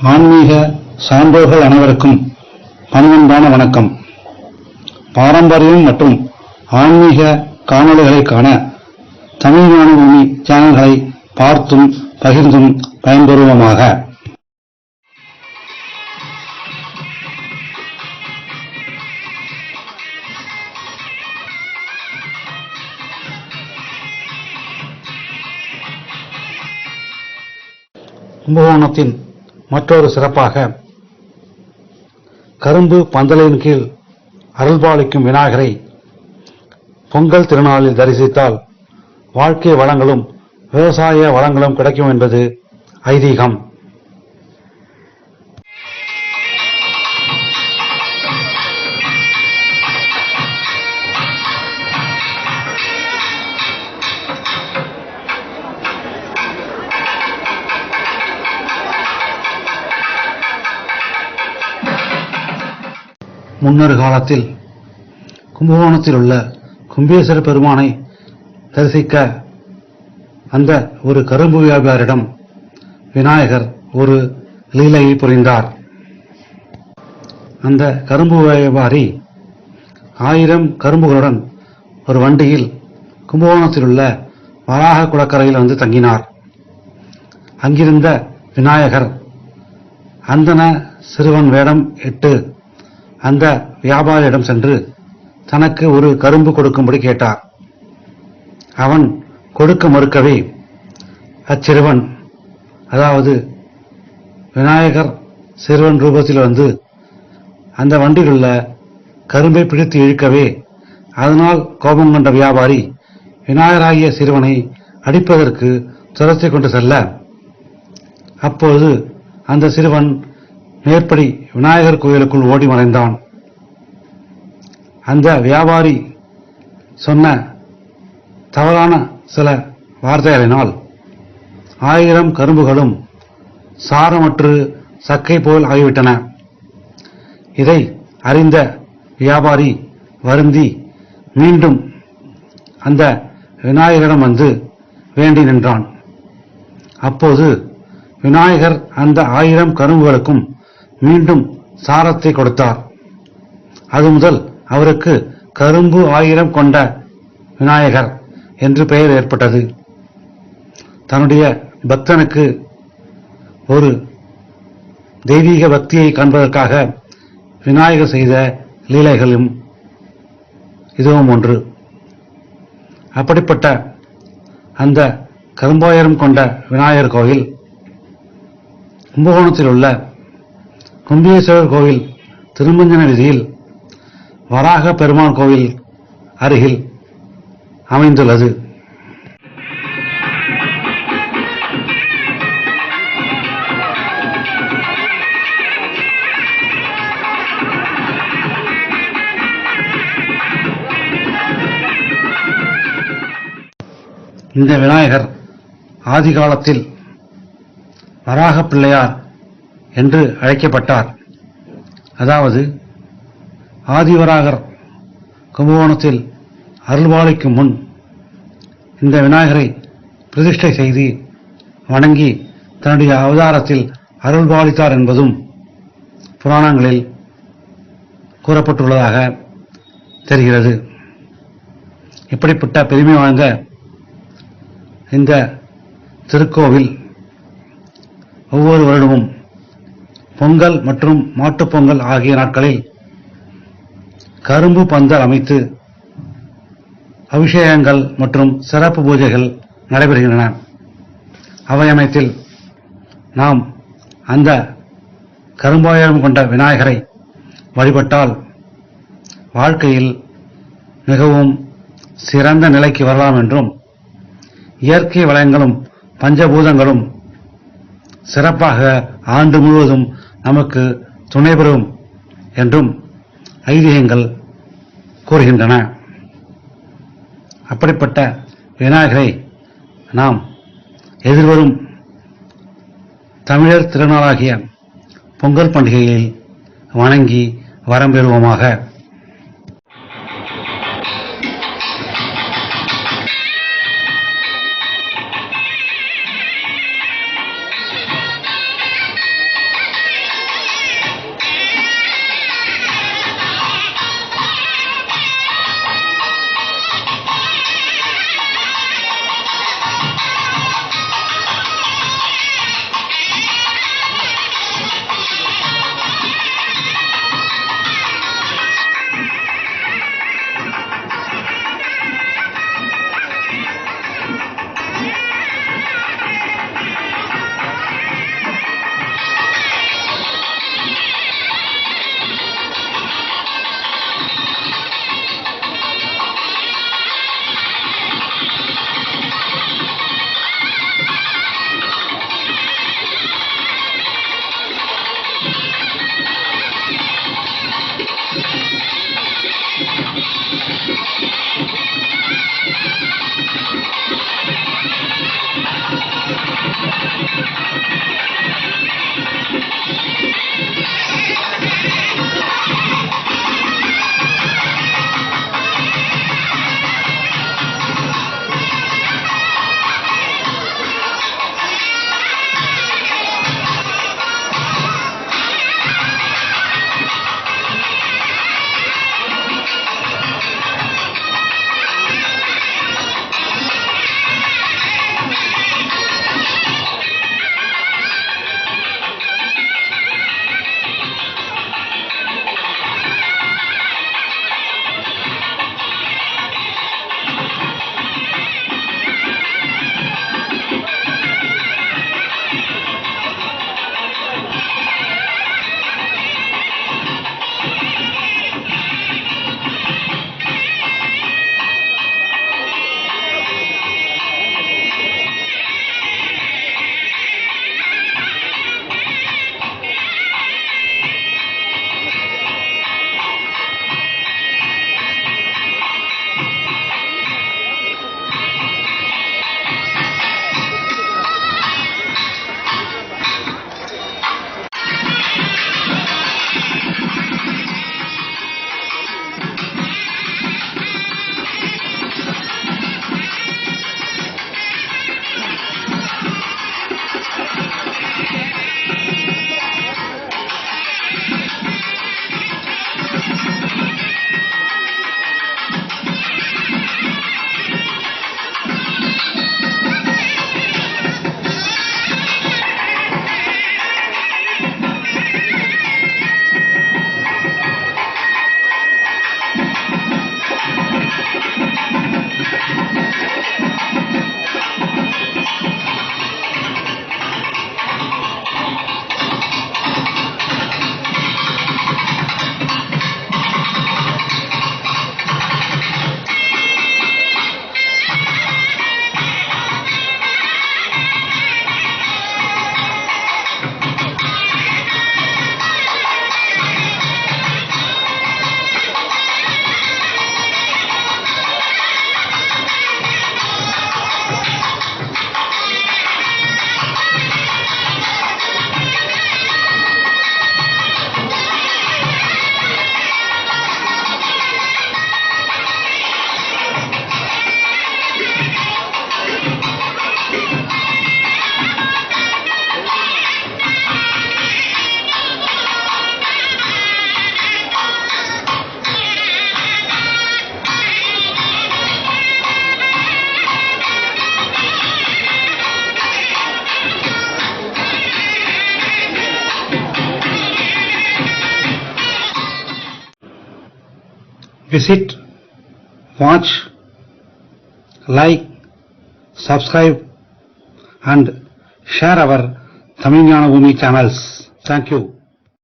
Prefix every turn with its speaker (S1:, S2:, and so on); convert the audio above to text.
S1: ஆன்மீக சான்றோர்கள் அனைவருக்கும் பணிவன்பான வணக்கம். பாரம்பரியம் மற்றும் ஆன்மீக காணொளிகளை காண தமிழ் ஞானபூமி சேனல்களை பார்த்தும் பகிர்ந்தும் பயன்பெறுவோமாக. கும்பகோணத்தின் மற்றொரு சிறப்பாக கரும்பு பந்தலின் கீழ் அருள்பாலிக்கும் விநாயகரை பொங்கல் திருநாளில் தரிசித்தால் வாழ்க்கை வளங்களும் விவசாய வளங்களும் கிடைக்கும் என்பது ஐதீகம். முன்னொரு காலத்தில் கும்பகோணத்தில் உள்ள கும்பேஸ்வர பெருமானை தரிசிக்க அந்த ஒரு கரும்பு வியாபாரியிடம் விநாயகர் ஒரு லீலையை புரிந்தார். அந்த கரும்பு வியாபாரி 1000 கரும்புகளுடன் ஒரு வண்டியில் கும்பகோணத்தில் உள்ள வராக குளக்கரையில் வந்து தங்கினார். அங்கிருந்த விநாயகர் அந்தன சிறுவன் வேடம் இட்டு அந்த வியாபாரியிடம் சென்று தனக்கு ஒரு கரும்பு கொடுக்கும்படி கேட்டார். அவன் கொடுக்க மறுக்கவே அச்சிறுவன், அதாவது விநாயகர் சிறுவன் ரூபத்தில் வந்து அந்த வண்டியில் உள்ள கரும்பை பிடித்து இழுக்கவே அதனால் கோபம் கொண்ட வியாபாரி விநாயகராகிய சிறுவனை அடிப்பதற்கு துரத்தி கொண்டு செல்ல, அப்போது அந்த சிறுவன் மேற்படி விநாயகர் கோயிலுக்குள் ஓடி மறைந்தான். அந்த வியாபாரி சொன்ன தவறான சில வார்த்தைகளினால் 1000 கரும்புகளும் சாரமற்று சக்கை போல் ஆகிவிட்டன. இதை அறிந்த வியாபாரி வருந்தி மீண்டும் அந்த விநாயகரிடம் வந்து வேண்டி நின்றான். அப்போது விநாயகர் அந்த 1000 கரும்புகளுக்கும் மீண்டும் சாரத்தை கொடுத்தார். அது முதல் அவருக்கு கரும்பு 1000 கொண்ட விநாயகர் என்று பெயர் ஏற்பட்டது. தன்னுடைய பக்தனுக்கு ஒரு தெய்வீக பக்தியை காண்பதற்காக விநாயகர் செய்த லீலைகளும் இதுவும் ஒன்று. அப்படிப்பட்ட அந்த கரும்பாயிரம் கொண்ட விநாயகர் கோயில் கும்பகோணத்தில் உள்ள கும்பேஸ்வரர் கோவில் திருமஞ்சன வீதியில் வராக பெருமாள் கோவில் அருகில் அமைந்துள்ளது. இந்த விநாயகர் ஆதி காலத்தில் வராக பிள்ளையார் என்று அழைக்கப்பட்டார். அதாவது ஆதிவராகர் கும்பகோணத்தில் அருள்பாலிக்கும் முன் இந்த விநாயகரை பிரதிஷ்டை செய்து வணங்கி தன்னுடைய அவதாரத்தில் அருள்பாலித்தார் என்பதும் புராணங்களில் கூறப்பட்டுள்ளதாக தெரிகிறது. இப்படிப்பட்ட பெருமை வாய்ந்த இந்த திருக்கோவில் ஒவ்வொரு வருடமும் பொங்கல் மற்றும் மாட்டுப்பொங்கல் ஆகிய நாட்களில் கரும்பு பந்தல் அமைத்து அபிஷேகங்கள் மற்றும் சிறப்பு பூஜைகள் நடைபெறுகின்றன. அவை அமைத்தில் நாம் அந்த கரும்பாயிரம் கொண்ட விநாயகரை வழிபட்டால் வாழ்க்கையில் மிகவும் சிறந்த நிலைக்கு வரலாம் என்றும், இயற்கை வளங்களும் பஞ்சபூதங்களும் சிறப்பாக ஆண்டு முழுவதும் நமக்கு துணை பெறும் என்றும் ஐதீகங்கள் கூறுகின்றன. அப்படிப்பட்ட விநாயகரை நாம் எதிர்வரும் தமிழர் திருநாளாகிய பொங்கல் பண்டிகையில் வணங்கி வரம் பெறுவோமாக. visit, watch, like, subscribe and share our Tamil Gnana Bhoomi channels. Thank you.